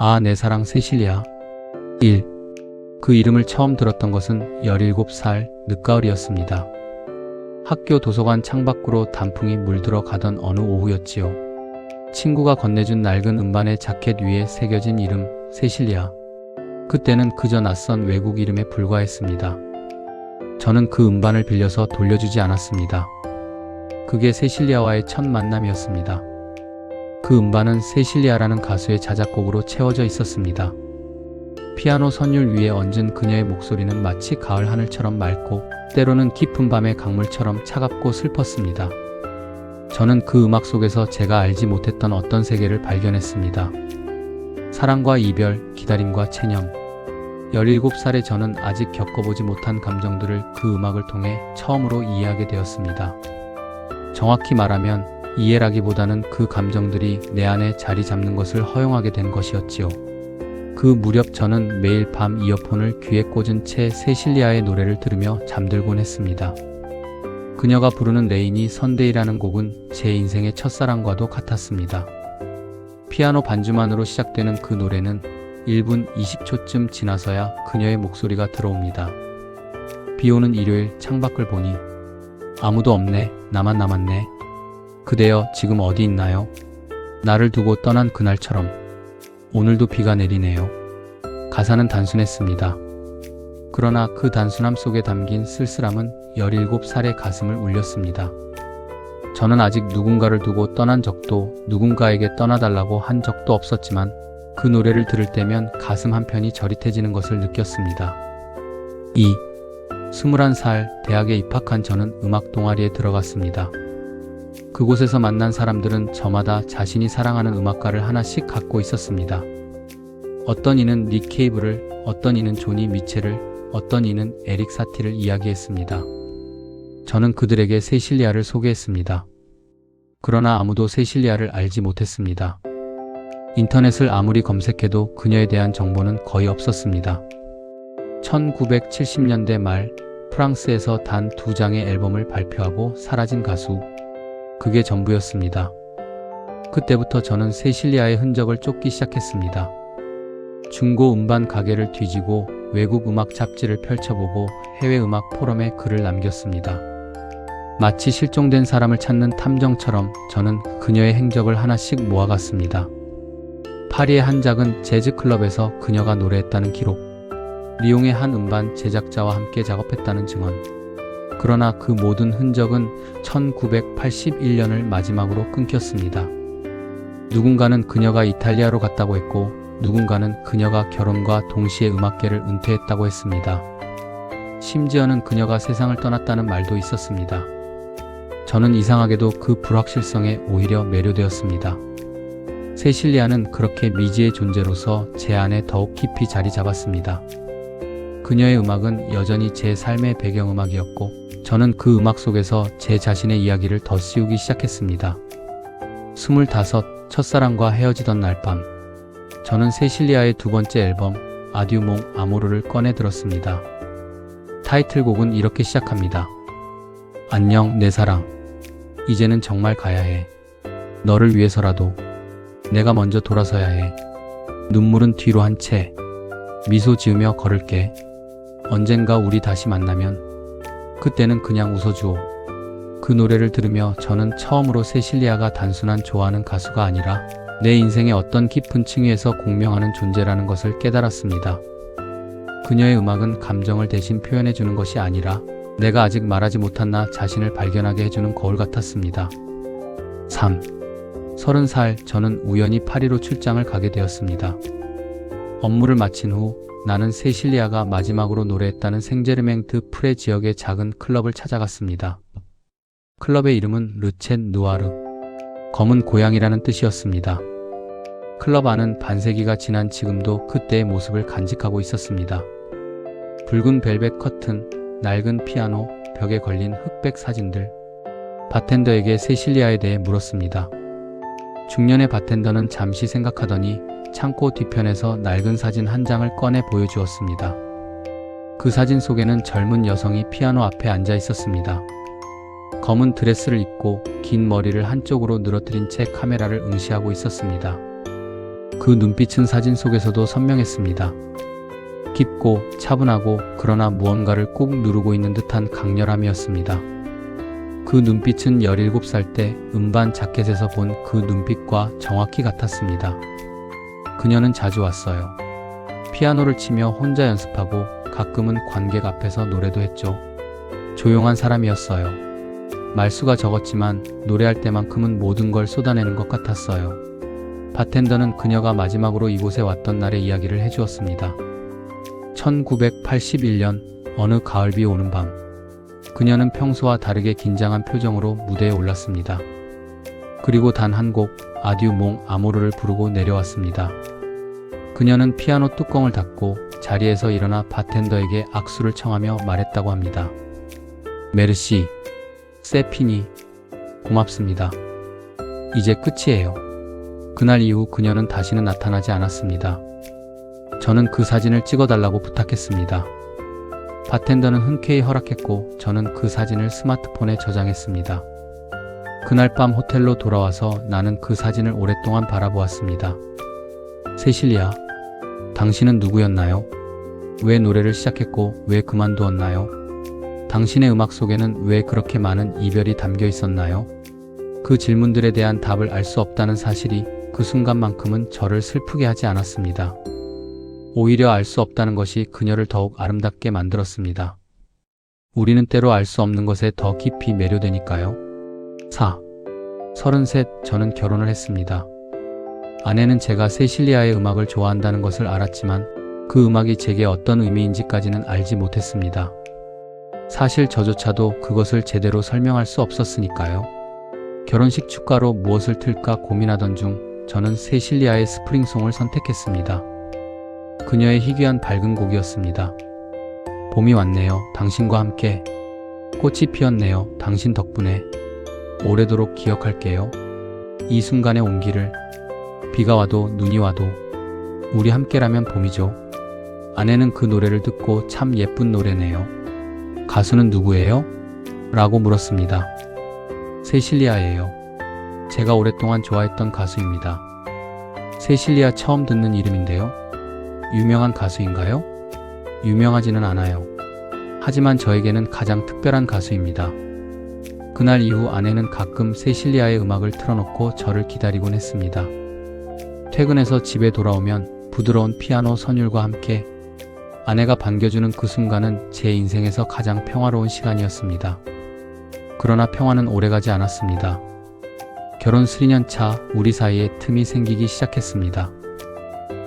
아, 내 사랑 세실리아. 1. 그 이름을 처음 들었던 것은 17살 늦가을이었습니다. 학교 도서관 창밖으로 단풍이 물들어 가던 어느 오후였지요. 친구가 건네준 낡은 음반의 자켓 위에 새겨진 이름 세실리아. 그때는 그저 낯선 외국 이름에 불과했습니다. 저는 그 음반을 빌려서 돌려주지 않았습니다. 그게 세실리아와의 첫 만남이었습니다. 그 음반은 세실리아라는 가수의 자작곡으로 채워져 있었습니다. 피아노 선율 위에 얹은 그녀의 목소리는 마치 가을 하늘처럼 맑고 때로는 깊은 밤의 강물처럼 차갑고 슬펐습니다. 저는 그 음악 속에서 제가 알지 못했던 어떤 세계를 발견했습니다. 사랑과 이별, 기다림과 체념. 17살의 저는 아직 겪어보지 못한 감정들을 그 음악을 통해 처음으로 이해하게 되었습니다. 정확히 말하면 이해라기보다는 그 감정들이 내 안에 자리 잡는 것을 허용하게 된 것이었지요. 그 무렵 저는 매일 밤 이어폰을 귀에 꽂은 채 세실리아의 노래를 들으며 잠들곤 했습니다. 그녀가 부르는 레이니 선데이라는 곡은 제 인생의 첫사랑과도 같았습니다. 피아노 반주만으로 시작되는 그 노래는 1분 20초쯤 지나서야 그녀의 목소리가 들어옵니다. 비오는 일요일 창밖을 보니 아무도 없네, 나만 남았네. 그대여 지금 어디 있나요? 나를 두고 떠난 그날처럼 오늘도 비가 내리네요. 가사는 단순했습니다. 그러나 그 단순함 속에 담긴 쓸쓸함은 17살의 가슴을 울렸습니다. 저는 아직 누군가를 두고 떠난 적도 누군가에게 떠나달라고 한 적도 없었지만 그 노래를 들을 때면 가슴 한편이 저릿해지는 것을 느꼈습니다. 2. 21살 대학에 입학한 저는 음악 동아리에 들어갔습니다. 그곳에서 만난 사람들은 저마다 자신이 사랑하는 음악가를 하나씩 갖고 있었습니다. 어떤 이는 닉 케이브를, 어떤 이는 조니 미첼을, 어떤 이는 에릭 사티를 이야기했습니다. 저는 그들에게 세실리아를 소개했습니다. 그러나 아무도 세실리아를 알지 못했습니다. 인터넷을 아무리 검색해도 그녀에 대한 정보는 거의 없었습니다. 1970년대 말 프랑스에서 단 2장의 앨범을 발표하고 사라진 가수. 그게 전부였습니다. 그때부터 저는 세실리아의 흔적을 쫓기 시작했습니다. 중고 음반 가게를 뒤지고 외국 음악 잡지를 펼쳐보고 해외 음악 포럼에 글을 남겼습니다. 마치 실종된 사람을 찾는 탐정처럼 저는 그녀의 행적을 하나씩 모아갔습니다. 파리의 한 작은 재즈 클럽에서 그녀가 노래했다는 기록, 리옹의 한 음반 제작자와 함께 작업했다는 증언. 그러나 그 모든 흔적은 1981년을 마지막으로 끊겼습니다. 누군가는 그녀가 이탈리아로 갔다고 했고 누군가는 그녀가 결혼과 동시에 음악계를 은퇴했다고 했습니다. 심지어는 그녀가 세상을 떠났다는 말도 있었습니다. 저는 이상하게도 그 불확실성에 오히려 매료되었습니다. 세실리아는 그렇게 미지의 존재로서 제 안에 더욱 깊이 자리 잡았습니다. 그녀의 음악은 여전히 제 삶의 배경음악이었고 저는 그 음악 속에서 제 자신의 이야기를 덧씌우기 시작했습니다. 25, 첫사랑과 헤어지던 날 밤. 저는 세실리아의 두 번째 앨범 아듀 몽 아모르를 꺼내 들었습니다. 타이틀곡은 이렇게 시작합니다. 안녕 내 사랑. 이제는 정말 가야 해. 너를 위해서라도. 내가 먼저 돌아서야 해. 눈물은 뒤로 한 채. 미소 지으며 걸을게. 언젠가 우리 다시 만나면 그때는 그냥 웃어주오. 그 노래를 들으며 저는 처음으로 세실리아가 단순한 좋아하는 가수가 아니라 내 인생의 어떤 깊은 층위에서 공명하는 존재라는 것을 깨달았습니다. 그녀의 음악은 감정을 대신 표현해주는 것이 아니라 내가 아직 말하지 못한 나 자신을 발견하게 해주는 거울 같았습니다. 3. 30살 저는 우연히 파리로 출장을 가게 되었습니다. 업무를 마친 후 나는 세실리아가 마지막으로 노래했다는 생제르맹드 프레 지역의 작은 클럽을 찾아갔습니다. 클럽의 이름은 르쳇 누아르, 검은 고양이라는 뜻이었습니다. 클럽 안은 반세기가 지난 지금도 그때의 모습을 간직하고 있었습니다. 붉은 벨벳 커튼, 낡은 피아노, 벽에 걸린 흑백 사진들. 바텐더에게 세실리아에 대해 물었습니다. 중년의 바텐더는 잠시 생각하더니 창고 뒤편에서 낡은 사진 한 장을 꺼내 보여주었습니다. 그 사진 속에는 젊은 여성이 피아노 앞에 앉아 있었습니다. 검은 드레스를 입고 긴 머리를 한쪽으로 늘어뜨린 채 카메라를 응시하고 있었습니다. 그 눈빛은 사진 속에서도 선명했습니다. 깊고 차분하고 그러나 무언가를 꾹 누르고 있는 듯한 강렬함이었습니다. 그 눈빛은 17살 때 음반 자켓에서 본 그 눈빛과 정확히 같았습니다. 그녀는 자주 왔어요. 피아노를 치며 혼자 연습하고 가끔은 관객 앞에서 노래도 했죠. 조용한 사람이었어요. 말수가 적었지만 노래할 때만큼은 모든 걸 쏟아내는 것 같았어요. 바텐더는 그녀가 마지막으로 이곳에 왔던 날의 이야기를 해주었습니다. 1981년 어느 가을비 오는 밤, 그녀는 평소와 다르게 긴장한 표정으로 무대에 올랐습니다. 그리고 단 한 곡 아듀 몽 아모르를 부르고 내려왔습니다. 그녀는 피아노 뚜껑을 닫고 자리에서 일어나 바텐더에게 악수를 청하며 말했다고 합니다. 메르시, 세피니, 고맙습니다. 이제 끝이에요. 그날 이후 그녀는 다시는 나타나지 않았습니다. 저는 그 사진을 찍어달라고 부탁했습니다. 바텐더는 흔쾌히 허락했고 저는 그 사진을 스마트폰에 저장했습니다. 그날 밤 호텔로 돌아와서 나는 그 사진을 오랫동안 바라보았습니다. 세실리아, 당신은 누구였나요? 왜 노래를 시작했고 왜 그만두었나요? 당신의 음악 속에는 왜 그렇게 많은 이별이 담겨 있었나요? 그 질문들에 대한 답을 알 수 없다는 사실이 그 순간만큼은 저를 슬프게 하지 않았습니다. 오히려 알 수 없다는 것이 그녀를 더욱 아름답게 만들었습니다. 우리는 때로 알 수 없는 것에 더 깊이 매료되니까요. 33, 저는 결혼을 했습니다. 아내는 제가 세실리아의 음악을 좋아한다는 것을 알았지만 그 음악이 제게 어떤 의미인지까지는 알지 못했습니다. 사실 저조차도 그것을 제대로 설명할 수 없었으니까요. 결혼식 축가로 무엇을 틀까 고민하던 중 저는 세실리아의 스프링송을 선택했습니다. 그녀의 희귀한 밝은 곡이었습니다. 봄이 왔네요. 당신과 함께. 꽃이 피었네요. 당신 덕분에. 오래도록 기억할게요. 이 순간의 온기를. 비가 와도 눈이 와도 우리 함께라면 봄이죠. 아내는 그 노래를 듣고 참 예쁜 노래네요. 가수는 누구예요? 라고 물었습니다. 세실리아예요. 제가 오랫동안 좋아했던 가수입니다. 세실리아 처음 듣는 이름인데요. 유명한 가수인가요? 유명하지는 않아요. 하지만 저에게는 가장 특별한 가수입니다. 그날 이후 아내는 가끔 세실리아의 음악을 틀어놓고 저를 기다리곤 했습니다. 퇴근해서 집에 돌아오면 부드러운 피아노 선율과 함께 아내가 반겨주는 그 순간은 제 인생에서 가장 평화로운 시간이었습니다. 그러나 평화는 오래가지 않았습니다. 결혼 3년 차 우리 사이에 틈이 생기기 시작했습니다.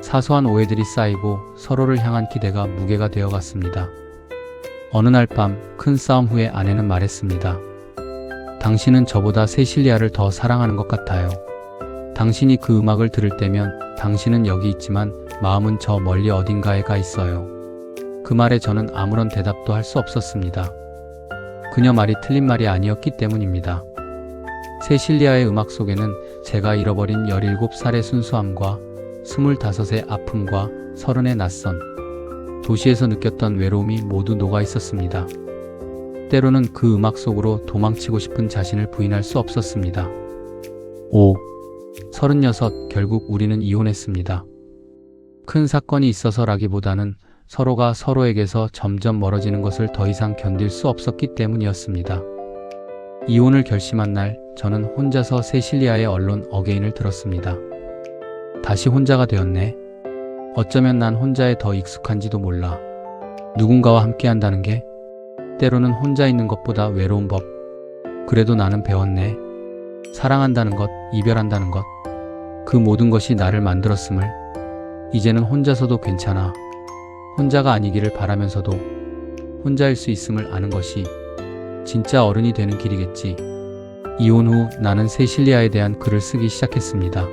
사소한 오해들이 쌓이고 서로를 향한 기대가 무게가 되어갔습니다. 어느 날 밤 큰 싸움 후에 아내는 말했습니다. 당신은 저보다 세실리아를 더 사랑하는 것 같아요. 당신이 그 음악을 들을 때면 당신은 여기 있지만 마음은 저 멀리 어딘가에 가 있어요. 그 말에 저는 아무런 대답도 할 수 없었습니다. 그녀 말이 틀린 말이 아니었기 때문입니다. 세실리아의 음악 속에는 제가 잃어버린 17살의 순수함과 25의 아픔과 30의 낯선, 도시에서 느꼈던 외로움이 모두 녹아 있었습니다. 때로는 그 음악 속으로 도망치고 싶은 자신을 부인할 수 없었습니다. 36, 결국 우리는 이혼했습니다. 큰 사건이 있어서라기보다는 서로가 서로에게서 점점 멀어지는 것을 더 이상 견딜 수 없었기 때문이었습니다. 이혼을 결심한 날, 저는 혼자서 세실리아의 언론 어게인을 들었습니다. 다시 혼자가 되었네. 어쩌면 난 혼자에 더 익숙한지도 몰라. 누군가와 함께 한다는 게 때로는 혼자 있는 것보다 외로운 법. 그래도 나는 배웠네. 사랑한다는 것, 이별한다는 것. 그 모든 것이 나를 만들었음을. 이제는 혼자서도 괜찮아. 혼자가 아니기를 바라면서도 혼자일 수 있음을 아는 것이 진짜 어른이 되는 길이겠지. 이혼 후 나는 세실리아에 대한 글을 쓰기 시작했습니다.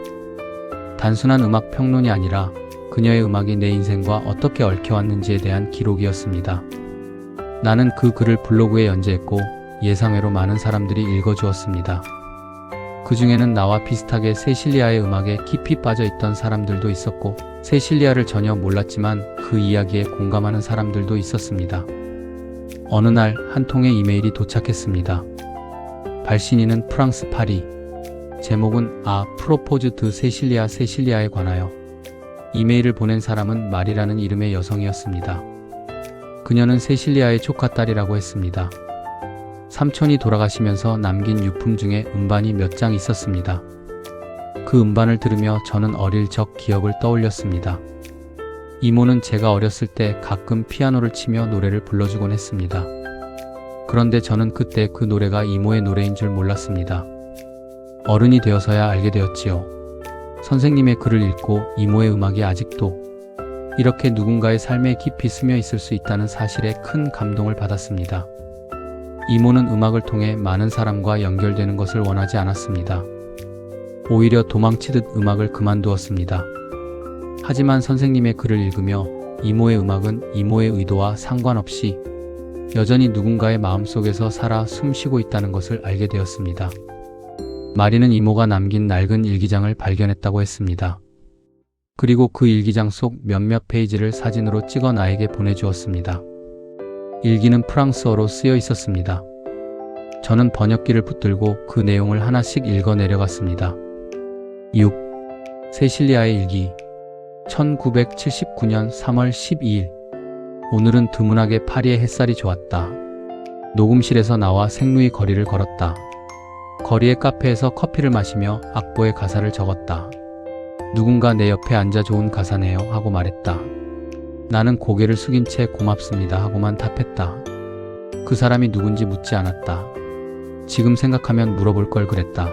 단순한 음악 평론이 아니라 그녀의 음악이 내 인생과 어떻게 얽혀왔는지에 대한 기록이었습니다. 나는 그 글을 블로그에 연재했고 예상외로 많은 사람들이 읽어주었습니다. 그 중에는 나와 비슷하게 세실리아의 음악에 깊이 빠져있던 사람들도 있었고 세실리아를 전혀 몰랐지만 그 이야기에 공감하는 사람들도 있었습니다. 어느 날 한 통의 이메일이 도착했습니다. 발신인은 프랑스 파리. 제목은 프로포즈 드 세실리아에 관하여. 이메일을 보낸 사람은 마리라는 이름의 여성이었습니다. 그녀는 세실리아의 조카딸이라고 했습니다. 삼촌이 돌아가시면서 남긴 유품 중에 음반이 몇 장 있었습니다. 그 음반을 들으며 저는 어릴 적 기억을 떠올렸습니다. 이모는 제가 어렸을 때 가끔 피아노를 치며 노래를 불러주곤 했습니다. 그런데 저는 그때 그 노래가 이모의 노래인 줄 몰랐습니다. 어른이 되어서야 알게 되었지요. 선생님의 글을 읽고 이모의 음악이 아직도 이렇게 누군가의 삶에 깊이 스며 있을 수 있다는 사실에 큰 감동을 받았습니다. 이모는 음악을 통해 많은 사람과 연결되는 것을 원하지 않았습니다. 오히려 도망치듯 음악을 그만두었습니다. 하지만 선생님의 글을 읽으며 이모의 음악은 이모의 의도와 상관없이 여전히 누군가의 마음속에서 살아 숨쉬고 있다는 것을 알게 되었습니다. 마리는 이모가 남긴 낡은 일기장을 발견했다고 했습니다. 그리고 그 일기장 속 몇몇 페이지를 사진으로 찍어 나에게 보내주었습니다. 일기는 프랑스어로 쓰여 있었습니다. 저는 번역기를 붙들고 그 내용을 하나씩 읽어 내려갔습니다. 6. 세실리아의 일기 1979년 3월 12일 오늘은 드문하게 파리의 햇살이 좋았다. 녹음실에서 나와 생루이 거리를 걸었다. 거리의 카페에서 커피를 마시며 악보에 가사를 적었다. 누군가 내 옆에 앉아 좋은 가사네요 하고 말했다. 나는 고개를 숙인 채 고맙습니다 하고만 답했다. 그 사람이 누군지 묻지 않았다. 지금 생각하면 물어볼 걸 그랬다.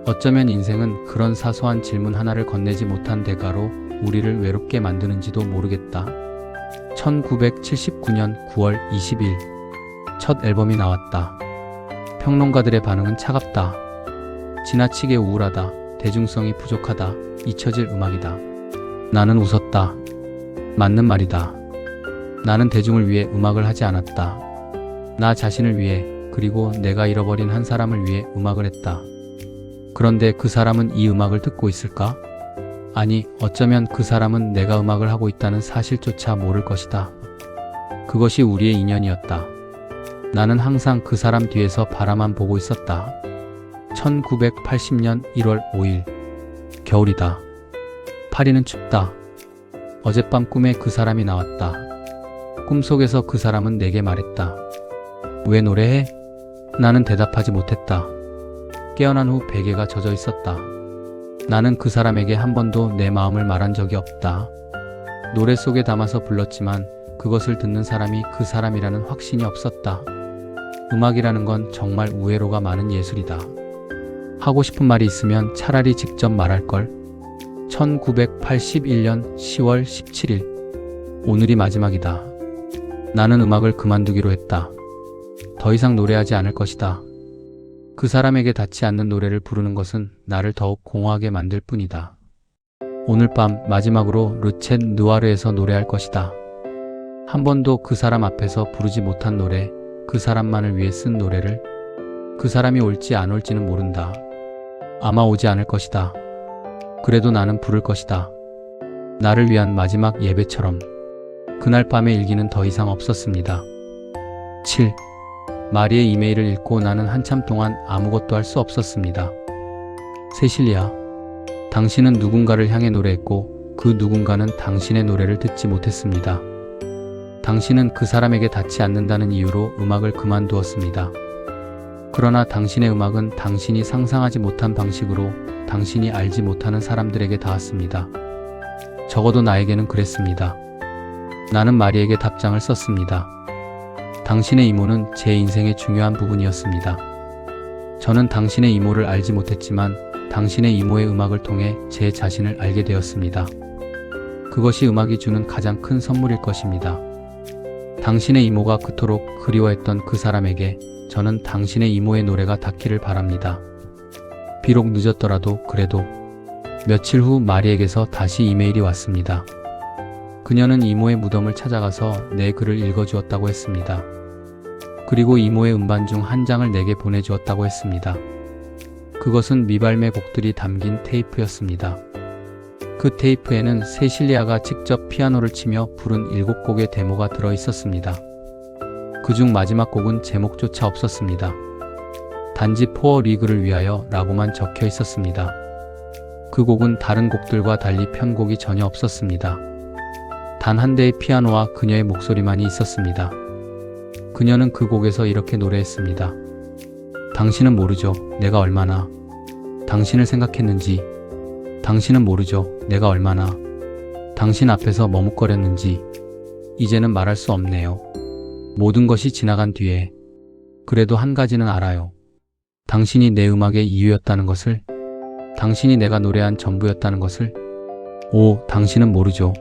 어쩌면 인생은 그런 사소한 질문 하나를 건네지 못한 대가로 우리를 외롭게 만드는지도 모르겠다. 1979년 9월 20일 첫 앨범이 나왔다. 평론가들의 반응은 차갑다. 지나치게 우울하다. 대중성이 부족하다. 잊혀질 음악이다. 나는 웃었다. 맞는 말이다. 나는 대중을 위해 음악을 하지 않았다. 나 자신을 위해 그리고 내가 잃어버린 한 사람을 위해 음악을 했다. 그런데 그 사람은 이 음악을 듣고 있을까? 아니, 어쩌면 그 사람은 내가 음악을 하고 있다는 사실조차 모를 것이다. 그것이 우리의 인연이었다. 나는 항상 그 사람 뒤에서 바라만 보고 있었다. 1980년 1월 5일 겨울이다. 파리는 춥다. 어젯밤 꿈에 그 사람이 나왔다. 꿈속에서 그 사람은 내게 말했다. 왜 노래해? 나는 대답하지 못했다. 깨어난 후 베개가 젖어 있었다. 나는 그 사람에게 한 번도 내 마음을 말한 적이 없다. 노래 속에 담아서 불렀지만 그것을 듣는 사람이 그 사람이라는 확신이 없었다. 음악이라는 건 정말 우회로가 많은 예술이다. 하고 싶은 말이 있으면 차라리 직접 말할걸. 1981년 10월 17일 오늘이 마지막이다. 나는 음악을 그만두기로 했다. 더 이상 노래하지 않을 것이다. 그 사람에게 닿지 않는 노래를 부르는 것은 나를 더욱 공허하게 만들 뿐이다. 오늘 밤 마지막으로 르쳇 느와르에서 노래할 것이다. 한 번도 그 사람 앞에서 부르지 못한 노래, 그 사람만을 위해 쓴 노래를. 그 사람이 올지 안 올지는 모른다. 아마 오지 않을 것이다. 그래도 나는 부를 것이다. 나를 위한 마지막 예배처럼. 그날 밤의 일기는 더 이상 없었습니다. 7. 마리의 이메일을 읽고 나는 한참 동안 아무것도 할 수 없었습니다. 세실리아, 당신은 누군가를 향해 노래했고 그 누군가는 당신의 노래를 듣지 못했습니다. 당신은 그 사람에게 닿지 않는다는 이유로 음악을 그만두었습니다. 그러나 당신의 음악은 당신이 상상하지 못한 방식으로 당신이 알지 못하는 사람들에게 닿았습니다. 적어도 나에게는 그랬습니다. 나는 마리에게 답장을 썼습니다. 당신의 이모는 제 인생의 중요한 부분이었습니다. 저는 당신의 이모를 알지 못했지만 당신의 이모의 음악을 통해 제 자신을 알게 되었습니다. 그것이 음악이 주는 가장 큰 선물일 것입니다. 당신의 이모가 그토록 그리워했던 그 사람에게 저는 당신의 이모의 노래가 닿기를 바랍니다. 비록 늦었더라도 그래도. 며칠 후 마리에게서 다시 이메일이 왔습니다. 그녀는 이모의 무덤을 찾아가서 내 글을 읽어주었다고 했습니다. 그리고 이모의 음반 중 한 장을 내게 보내주었다고 했습니다. 그것은 미발매 곡들이 담긴 테이프였습니다. 그 테이프에는 세실리아가 직접 피아노를 치며 부른 7곡의 데모가 들어 있었습니다. 그중 마지막 곡은 제목조차 없었습니다. 단지 포어 리그를 위하여 라고만 적혀 있었습니다. 그 곡은 다른 곡들과 달리 편곡이 전혀 없었습니다. 단 한 대의 피아노와 그녀의 목소리만이 있었습니다. 그녀는 그 곡에서 이렇게 노래했습니다. 당신은 모르죠. 내가 얼마나 당신을 생각했는지. 당신은 모르죠. 내가 얼마나 당신 앞에서 머뭇거렸는지. 이제는 말할 수 없네요. 모든 것이 지나간 뒤에. 그래도 한 가지는 알아요. 당신이 내 음악의 이유였다는 것을. 당신이 내가 노래한 전부였다는 것을. 오, 당신은 모르죠.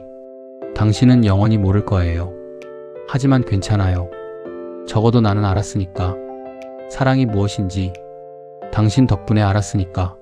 당신은 영원히 모를 거예요. 하지만 괜찮아요. 적어도 나는 알았으니까. 사랑이 무엇인지 당신 덕분에 알았으니까.